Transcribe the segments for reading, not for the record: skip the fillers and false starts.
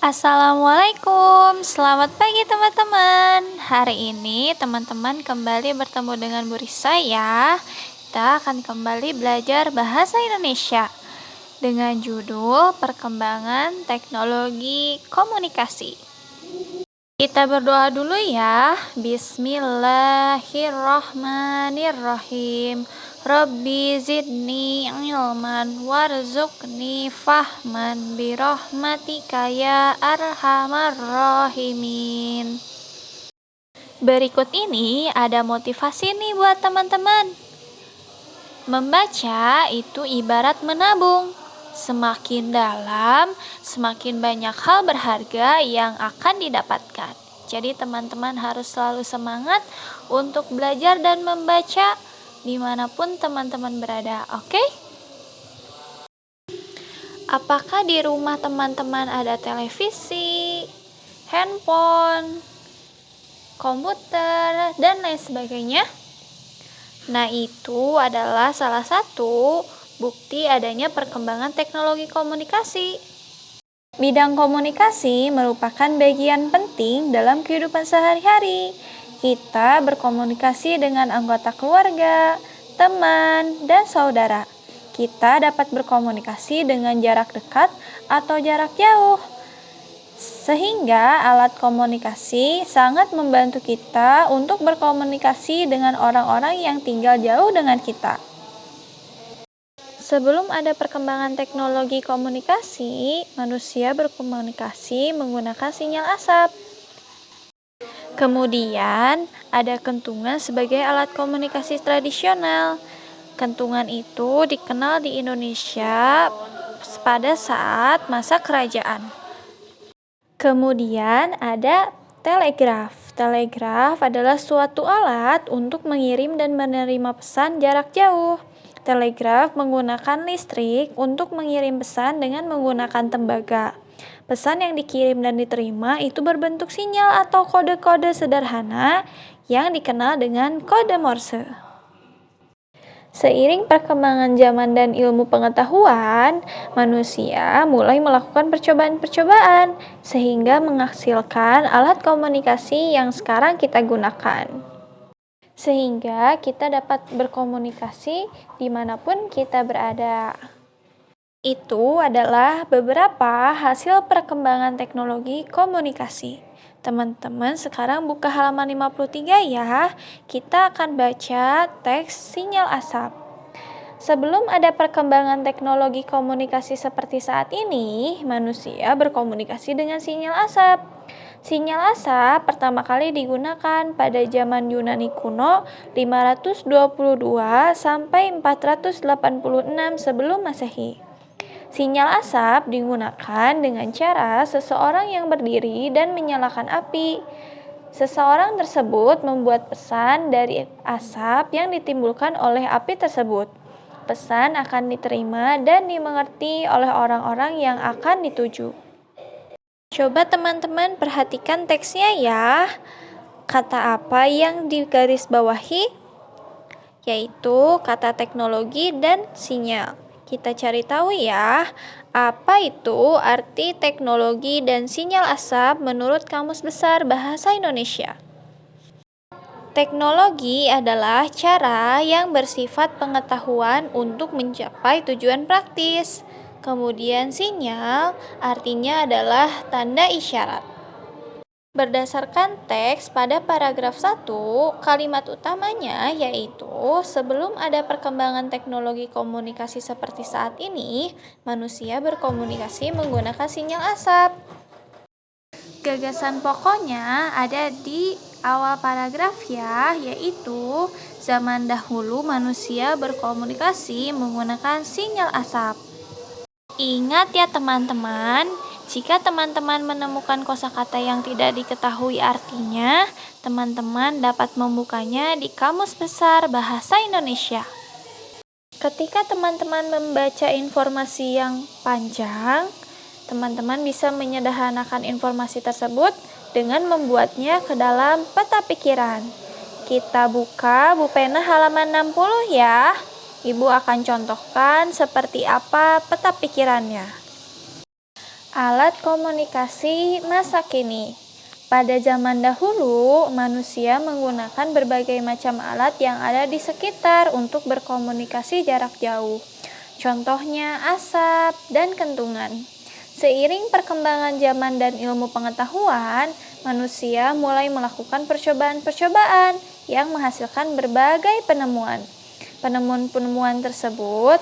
Assalamualaikum, selamat pagi teman-teman. Hari ini teman-teman kembali bertemu dengan Bu Risa ya. Kita akan kembali belajar bahasa Indonesia dengan judul Perkembangan Teknologi Komunikasi. Kita berdoa dulu ya. Bismillahirrahmanirrahim. Rabbi zidni ilman warzuqni fahman birahmatika ya arhamar rahimin. Berikut ini ada motivasi nih buat teman-teman. Membaca itu ibarat menabung. Semakin dalam, semakin banyak hal berharga yang akan didapatkan. Jadi teman-teman harus selalu semangat untuk belajar dan membaca dimanapun teman-teman berada, oke? Apakah di rumah teman-teman ada televisi, handphone, komputer, dan lain sebagainya? Nah, itu adalah salah satu bukti adanya perkembangan teknologi komunikasi. Bidang komunikasi merupakan bagian penting dalam kehidupan sehari-hari. Kita berkomunikasi dengan anggota keluarga, teman, dan saudara. Kita dapat berkomunikasi dengan jarak dekat atau jarak jauh. Sehingga alat komunikasi sangat membantu kita untuk berkomunikasi dengan orang-orang yang tinggal jauh dengan kita. Sebelum ada perkembangan teknologi komunikasi, manusia berkomunikasi menggunakan sinyal asap. Kemudian, ada kentungan sebagai alat komunikasi tradisional. Kentungan itu dikenal di Indonesia pada saat masa kerajaan. Kemudian ada telegraf. Telegraf adalah suatu alat untuk mengirim dan menerima pesan jarak jauh. Telegraf menggunakan listrik untuk mengirim pesan dengan menggunakan tembaga. Pesan yang dikirim dan diterima itu berbentuk sinyal atau kode-kode sederhana yang dikenal dengan kode Morse. Seiring perkembangan zaman dan ilmu pengetahuan, manusia mulai melakukan percobaan-percobaan sehingga menghasilkan alat komunikasi yang sekarang kita gunakan. Sehingga kita dapat berkomunikasi dimanapun kita berada. Itu adalah beberapa hasil perkembangan teknologi komunikasi. Teman-teman sekarang buka halaman 53 ya. Kita akan baca teks sinyal asap. Sebelum ada perkembangan teknologi komunikasi seperti saat ini, manusia berkomunikasi dengan sinyal asap. Sinyal asap pertama kali digunakan pada zaman Yunani kuno 522 sampai 486 sebelum Masehi. Sinyal asap digunakan dengan cara seseorang yang berdiri dan menyalakan api. Seseorang tersebut membuat pesan dari asap yang ditimbulkan oleh api tersebut. Pesan akan diterima dan dimengerti oleh orang-orang yang akan dituju. Coba teman-teman perhatikan teksnya ya. Kata apa yang digarisbawahi? Yaitu kata teknologi dan sinyal. Kita cari tahu ya, apa itu arti teknologi dan sinyal asap menurut Kamus Besar Bahasa Indonesia. Teknologi adalah cara yang bersifat pengetahuan untuk mencapai tujuan praktis. Kemudian sinyal artinya adalah tanda isyarat. Berdasarkan teks pada paragraf 1, kalimat utamanya yaitu sebelum ada perkembangan teknologi komunikasi seperti saat ini, manusia berkomunikasi menggunakan sinyal asap. Gagasan pokoknya ada di awal paragraf ya, yaitu zaman dahulu manusia berkomunikasi menggunakan sinyal asap. Ingat ya teman-teman, jika teman-teman menemukan kosakata yang tidak diketahui artinya, teman-teman dapat membukanya di Kamus Besar Bahasa Indonesia. Ketika teman-teman membaca informasi yang panjang, teman-teman bisa menyederhanakan informasi tersebut dengan membuatnya ke dalam peta pikiran. Kita buka buku pena halaman 60 ya. Ibu akan contohkan seperti apa peta pikirannya. Alat komunikasi masa kini. Pada zaman dahulu, manusia menggunakan berbagai macam alat yang ada di sekitar untuk berkomunikasi jarak jauh. Contohnya asap dan kentungan. Seiring perkembangan zaman dan ilmu pengetahuan, manusia mulai melakukan percobaan-percobaan yang menghasilkan berbagai penemuan. Penemuan-penemuan tersebut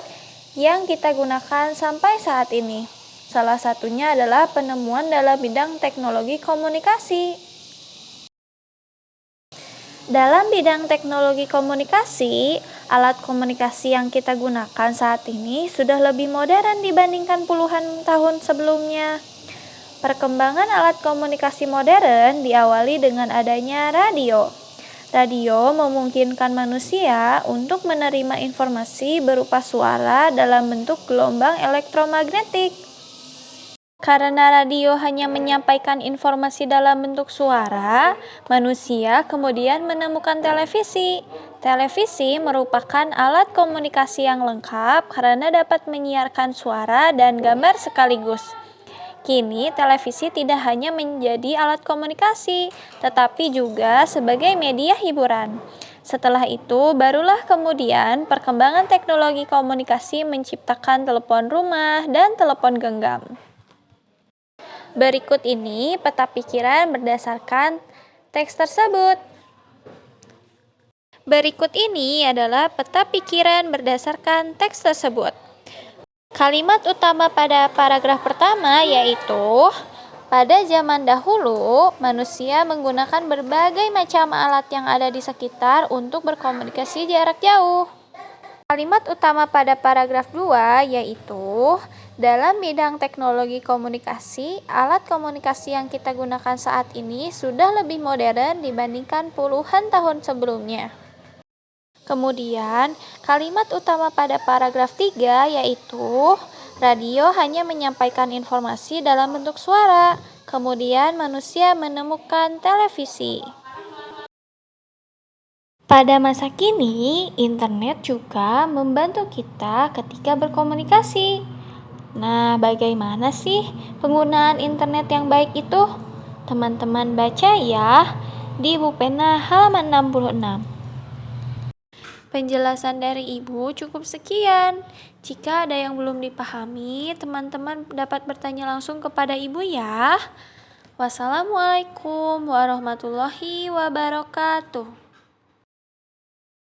yang kita gunakan sampai saat ini. Salah satunya adalah penemuan dalam bidang teknologi komunikasi. Dalam bidang teknologi komunikasi, alat komunikasi yang kita gunakan saat ini sudah lebih modern dibandingkan puluhan tahun sebelumnya. Perkembangan alat komunikasi modern diawali dengan adanya radio. Radio memungkinkan manusia untuk menerima informasi berupa suara dalam bentuk gelombang elektromagnetik. Karena radio hanya menyampaikan informasi dalam bentuk suara, manusia kemudian menemukan televisi. Televisi merupakan alat komunikasi yang lengkap karena dapat menyiarkan suara dan gambar sekaligus. Kini, televisi tidak hanya menjadi alat komunikasi, tetapi juga sebagai media hiburan. Setelah itu, barulah kemudian perkembangan teknologi komunikasi menciptakan telepon rumah dan telepon genggam. Berikut ini peta pikiran berdasarkan teks tersebut. Berikut ini adalah peta pikiran berdasarkan teks tersebut. Kalimat utama pada paragraf pertama yaitu, pada zaman dahulu, manusia menggunakan berbagai macam alat yang ada di sekitar untuk berkomunikasi jarak jauh. Kalimat utama pada paragraf 2 yaitu, dalam bidang teknologi komunikasi, alat komunikasi yang kita gunakan saat ini sudah lebih modern dibandingkan puluhan tahun sebelumnya. Kemudian, kalimat utama pada paragraf 3 yaitu, radio hanya menyampaikan informasi dalam bentuk suara. Kemudian, manusia menemukan televisi. Pada masa kini, internet juga membantu kita ketika berkomunikasi. Nah, bagaimana sih penggunaan internet yang baik itu? Teman-teman baca ya di buku pena halaman 66. Penjelasan dari Ibu cukup sekian. Jika ada yang belum dipahami, teman-teman dapat bertanya langsung kepada Ibu ya. Wassalamualaikum warahmatullahi wabarakatuh.